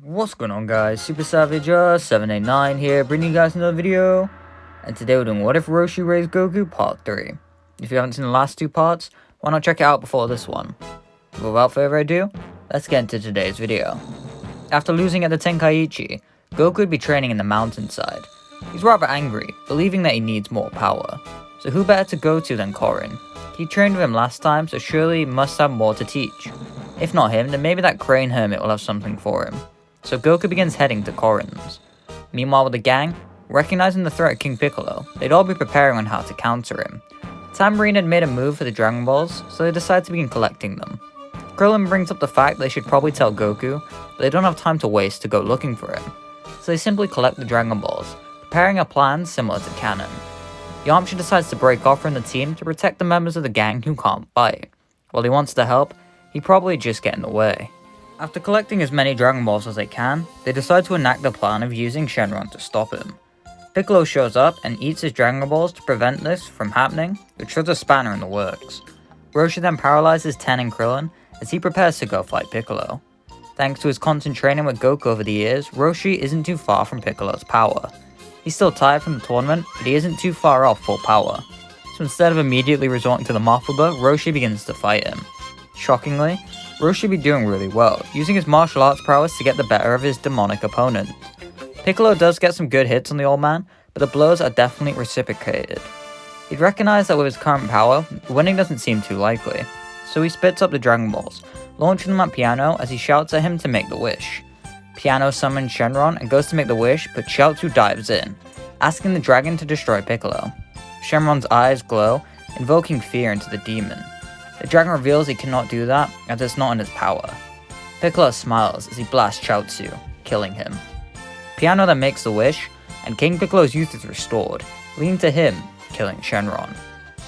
What's going on, guys? Super Savage 789 here, bringing you guys another video. And today we're doing What If Roshi Raised Goku Part 3. If you haven't seen the last two parts, why not check it out before this one? But without further ado, let's get into today's video. After losing at the Tenkaichi, Goku would be training in the mountainside. He's rather angry, believing that he needs more power. So who better to go to than Korin? He trained with him last time, so surely he must have more to teach. If not him, then maybe that crane hermit will have something for him. So Goku begins heading to Korin's. Meanwhile with the gang, recognizing the threat of King Piccolo, they'd all be preparing on how to counter him. Tambourine had made a move for the Dragon Balls, so they decide to begin collecting them. Krillin brings up the fact they should probably tell Goku, but they don't have time to waste to go looking for him. So they simply collect the Dragon Balls, preparing a plan similar to canon. Yamcha decides to break off from the team to protect the members of the gang who can't fight. While he wants to help, he probably just get in the way. After collecting as many Dragon Balls as they can, they decide to enact the plan of using Shenron to stop him. Piccolo shows up and eats his Dragon Balls to prevent this from happening, which throws a spanner in the works. Roshi then paralyzes Ten and Krillin as he prepares to go fight Piccolo. Thanks to his constant training with Goku over the years, Roshi isn't too far from Piccolo's power. He's still tired from the tournament, but he isn't too far off full power. So instead of immediately resorting to the Mothba, Roshi begins to fight him. Shockingly, Roshi be doing really well, using his martial arts prowess to get the better of his demonic opponent. Piccolo does get some good hits on the old man, but the blows are definitely reciprocated. He'd recognize that with his current power, winning doesn't seem too likely, so he spits up the Dragon Balls, launching them at Piano as he shouts at him to make the wish. Piano summons Shenron and goes to make the wish, but Chiaotzu dives in, asking the dragon to destroy Piccolo. Shenron's eyes glow, invoking fear into the demon. The dragon reveals he cannot do that, as it's not in his power. Piccolo smiles as he blasts Chiaotzu, killing him. Piano then makes the wish, and King Piccolo's youth is restored, leading to him killing Shenron.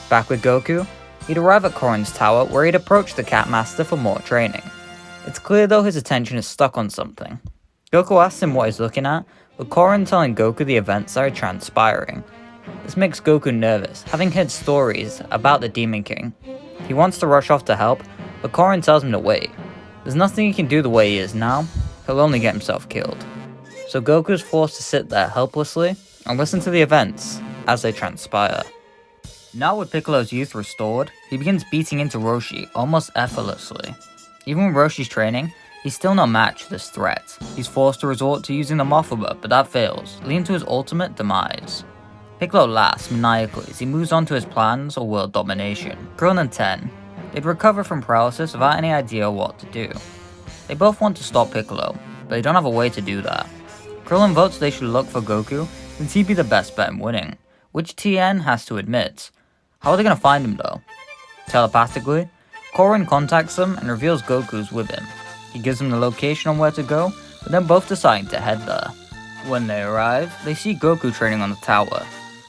Back with Goku, he'd arrive at Korin's tower where he'd approach the Cat Master for more training. It's clear though his attention is stuck on something. Goku asks him what he's looking at, with Korin telling Goku the events that are transpiring. This makes Goku nervous, having heard stories about the Demon King. He wants to rush off to help, but Korin tells him to wait. There's nothing he can do the way he is now, he'll only get himself killed. So Goku is forced to sit there helplessly and listen to the events as they transpire. Now with Piccolo's youth restored, he begins beating into Roshi almost effortlessly. Even with Roshi's training, he's still no match for this threat. He's forced to resort to using the Mothba, but that fails, leading to his ultimate demise. Piccolo laughs maniacally as he moves on to his plans of world domination. Krillin and Ten, they'd recover from paralysis without any idea what to do. They both want to stop Piccolo, but they don't have a way to do that. Krillin votes they should look for Goku, since he'd be the best bet in winning, which Tien has to admit. How are they going to find him though? Telepathically, Korin contacts them and reveals Goku's with him. He gives them the location on where to go, but then both decide to head there. When they arrive, they see Goku training on the tower.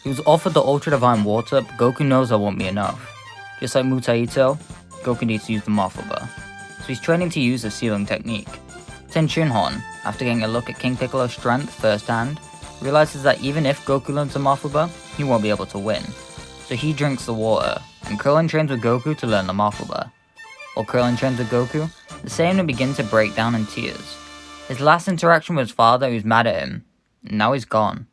He was offered the Ultra Divine Water, but Goku knows that won't be enough. Just like Mutaito, Goku needs to use the Mothba, so he's training to use the sealing technique. Tenshinhan, after getting a look at King Piccolo's strength firsthand, realizes that even if Goku learns the Mothba, he won't be able to win. So he drinks the water, and Krillin trains with Goku to learn the Mothba. While Krillin trains with Goku, the Saiyaman begins to break down in tears. His last interaction with his father, who's mad at him, and now he's gone.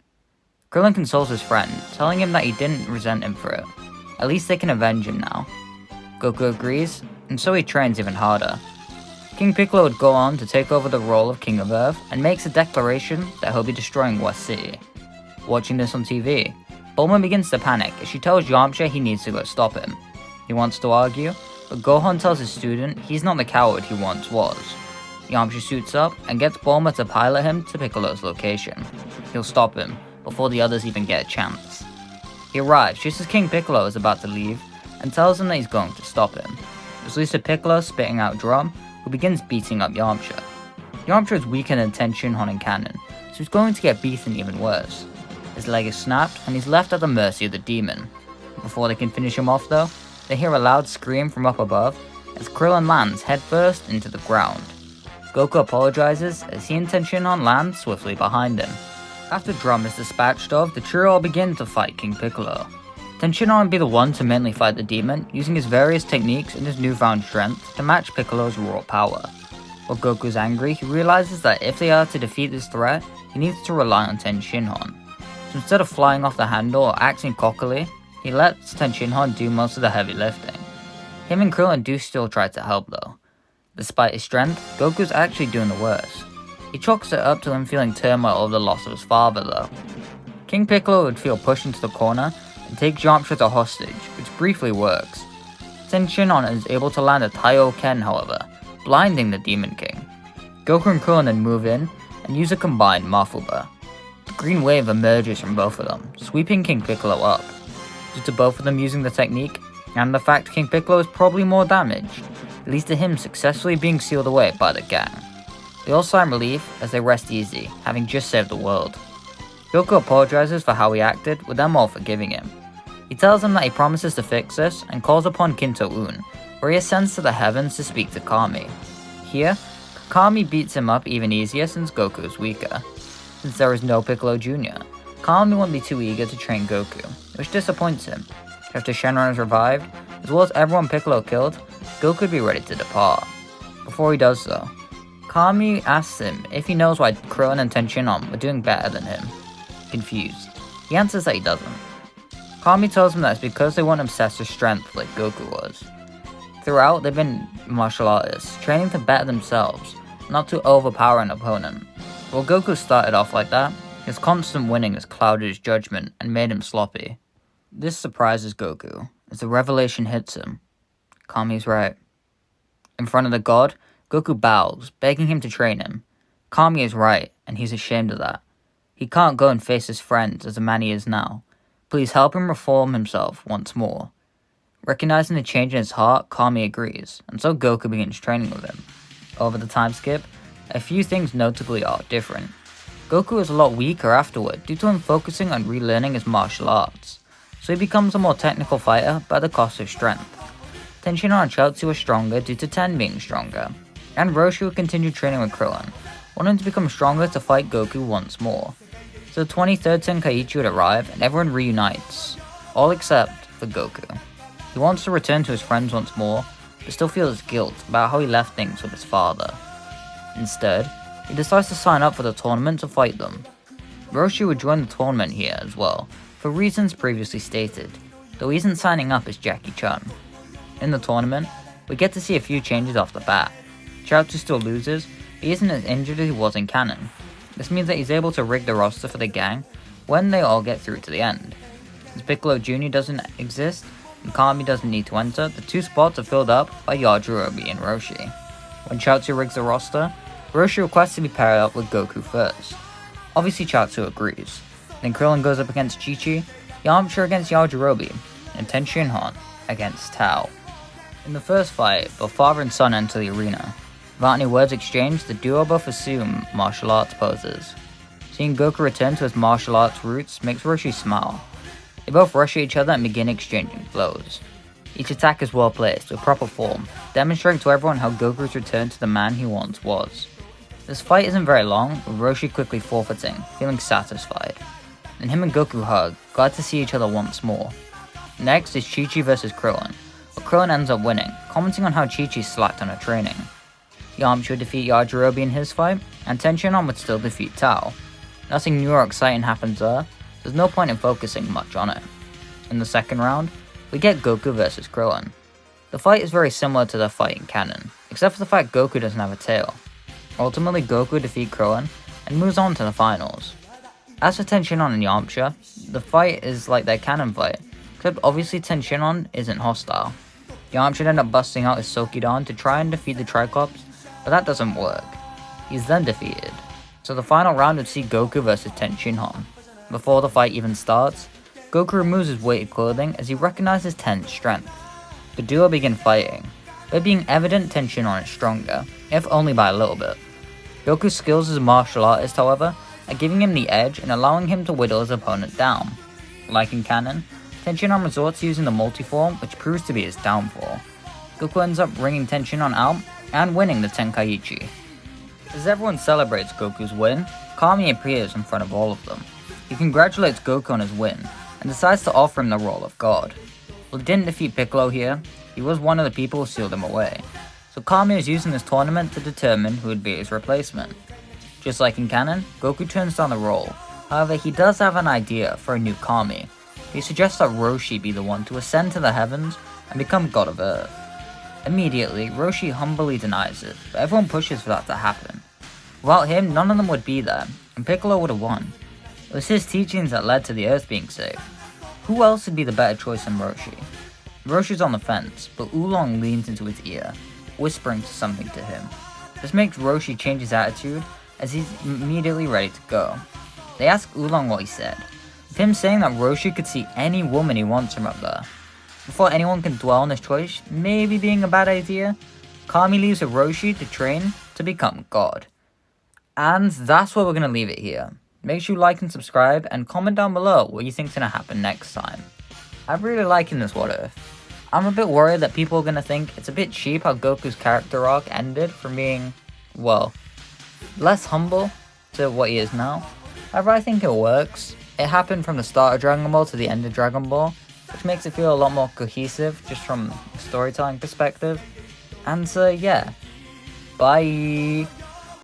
Krillin consoles his friend, telling him that he didn't resent him for it. At least they can avenge him now. Goku agrees, and so he trains even harder. King Piccolo would go on to take over the role of King of Earth, and makes a declaration that he'll be destroying West City. Watching this on TV, Bulma begins to panic as she tells Yamcha he needs to go stop him. He wants to argue, but Gohan tells his student he's not the coward he once was. Yamcha suits up and gets Bulma to pilot him to Piccolo's location. He'll stop him before the others even get a chance. He arrives just as King Piccolo is about to leave and tells him that he's going to stop him. This leads to Piccolo spitting out Drum, who begins beating up Yamcha. Yamcha is weaker than Tenshinhan in canon, so he's going to get beaten even worse. His leg is snapped and he's left at the mercy of the demon. Before they can finish him off though, they hear a loud scream from up above as Krillin lands headfirst into the ground. Goku apologizes as he and Tenshinhan land swiftly behind him. After Drum is dispatched of, the trio all begin to fight King Piccolo. Tenshinhan would be the one to mainly fight the demon, using his various techniques and his newfound strength to match Piccolo's raw power. While Goku's angry, he realizes that if they are to defeat this threat, he needs to rely on Tenshinhan. So instead of flying off the handle or acting cockily, he lets Tenshinhan do most of the heavy lifting. Him and Krillin do still try to help though. Despite his strength, Goku's actually doing the worst. He chalks it up to him feeling turmoil over the loss of his father though. King Piccolo would feel pushed into the corner and take Yamcha to hostage, which briefly works. Tenshinhan is able to land a Taiyo-Ken however, blinding the Demon King. Goku and Krillin then move in and use a combined Mafuba. The green wave emerges from both of them, sweeping King Piccolo up. Due to both of them using the technique, and the fact King Piccolo is probably more damaged, it leads to him successfully being sealed away by the gang. They all sigh in relief as they rest easy, having just saved the world. Goku apologizes for how he acted, with them all forgiving him. He tells them that he promises to fix this and calls upon Kinto-un, where he ascends to the heavens to speak to Kami. Here, Kami beats him up even easier since Goku is weaker. Since there is no Piccolo Jr., Kami won't be too eager to train Goku, which disappoints him. After Shenron is revived, as well as everyone Piccolo killed, Goku would be ready to depart. Before he does so, Kami asks him if he knows why Krillin and Tenshinhan were doing better than him. Confused, he answers that he doesn't. Kami tells him that it's because they weren't obsessed with strength like Goku was. Throughout, they've been martial artists, training to better themselves, not to overpower an opponent. While Goku started off like that, his constant winning has clouded his judgment and made him sloppy. This surprises Goku, as the revelation hits him. Kami's right. In front of the god, Goku bows, begging him to train him. Kami is right, and he's ashamed of that. He can't go and face his friends as the man he is now. Please help him reform himself once more. Recognizing the change in his heart, Kami agrees, and so Goku begins training with him. Over the time skip, a few things notably are different. Goku is a lot weaker afterward due to him focusing on relearning his martial arts, so he becomes a more technical fighter by the cost of strength. Tenshinhan and Chaozu are stronger due to Ten being stronger, and Roshi will continue training with Krillin, wanting to become stronger to fight Goku once more. So the 23rd Tenkaichi would arrive and everyone reunites, all except for Goku. He wants to return to his friends once more, but still feels guilt about how he left things with his father. Instead, he decides to sign up for the tournament to fight them. Roshi would join the tournament here as well, for reasons previously stated, though he isn't signing up as Jackie Chan. In the tournament, we get to see a few changes off the bat. Chaozu still loses, but he isn't as injured as he was in canon. This means that he's able to rig the roster for the gang when they all get through to the end. Since Piccolo Jr. doesn't exist, and Kami doesn't need to enter, the two spots are filled up by Yajirobe and Roshi. When Chaozu rigs the roster, Roshi requests to be paired up with Goku first. Obviously Chaozu agrees. Then Krillin goes up against Chi-Chi, Yamcha against Yajirobe, and Tenshinhan against Tao. In the first fight, both father and son enter the arena. Without any words exchanged, the duo both assume martial arts poses. Seeing Goku return to his martial arts roots makes Roshi smile. They both rush at each other and begin exchanging blows. Each attack is well placed, with proper form, demonstrating to everyone how Goku's returned to the man he once was. This fight isn't very long, with Roshi quickly forfeiting, feeling satisfied. Then him and Goku hug, glad to see each other once more. Next is Chi-Chi vs Krillin, but Krillin ends up winning, commenting on how Chi-Chi slacked on her training. Yamcha would defeat Yajirobe in his fight, and Tenshinhan would still defeat Tao. Nothing new or exciting happens there, there's no point in focusing much on it. In the second round, we get Goku vs Krillin. The fight is very similar to the fight in canon, except for the fact Goku doesn't have a tail. Ultimately, Goku defeats Krillin and moves on to the finals. As for Tenshinhan and Yamcha, the fight is like their canon fight, except obviously Tenshinhan isn't hostile. Yamcha ends up busting out his Sokidan to try and defeat the Triclops, but that doesn't work. He's then defeated. So the final round would see Goku vs Tenshinhan. Before the fight even starts, Goku removes his weighted clothing as he recognizes Ten's strength. The duo begin fighting, but it being evident Tenshinhan is stronger, if only by a little bit. Goku's skills as a martial artist, however, are giving him the edge and allowing him to whittle his opponent down. Like in canon, Tenshinhan resorts to using the multiform, which proves to be his downfall. Goku ends up bringing Tenshinhan out and winning the Tenkaichi. As everyone celebrates Goku's win, Kami appears in front of all of them. He congratulates Goku on his win, and decides to offer him the role of God. While he didn't defeat Piccolo here, he was one of the people who sealed him away. so Kami is using this tournament to determine who would be his replacement. Just like in canon, Goku turns down the role. However, he does have an idea for a new Kami. He suggests that Roshi be the one to ascend to the heavens and become God of Earth. Immediately, Roshi humbly denies it, but everyone pushes for that to happen. Without him, none of them would be there, and Piccolo would have won. It was his teachings that led to the Earth being saved. Who else would be the better choice than Roshi? Roshi's on the fence, but Oolong leans into his ear, whispering something to him. This makes Roshi change his attitude, as he's immediately ready to go. They ask Oolong what he said, with him saying that Roshi could see any woman he wants from up there. Before anyone can dwell on this choice maybe being a bad idea, Kami leaves with Roshi to train to become God. And that's where we're going to leave it here. Make sure you like and subscribe, and comment down below what you think's going to happen next time. I'm really liking this What If. I'm a bit worried that people are going to think it's a bit cheap how Goku's character arc ended from being, well, less humble to what he is now. However, I think it works. It happened from the start of Dragon Ball to the end of Dragon Ball, which makes it feel a lot more cohesive just from a storytelling perspective. And so yeah, bye!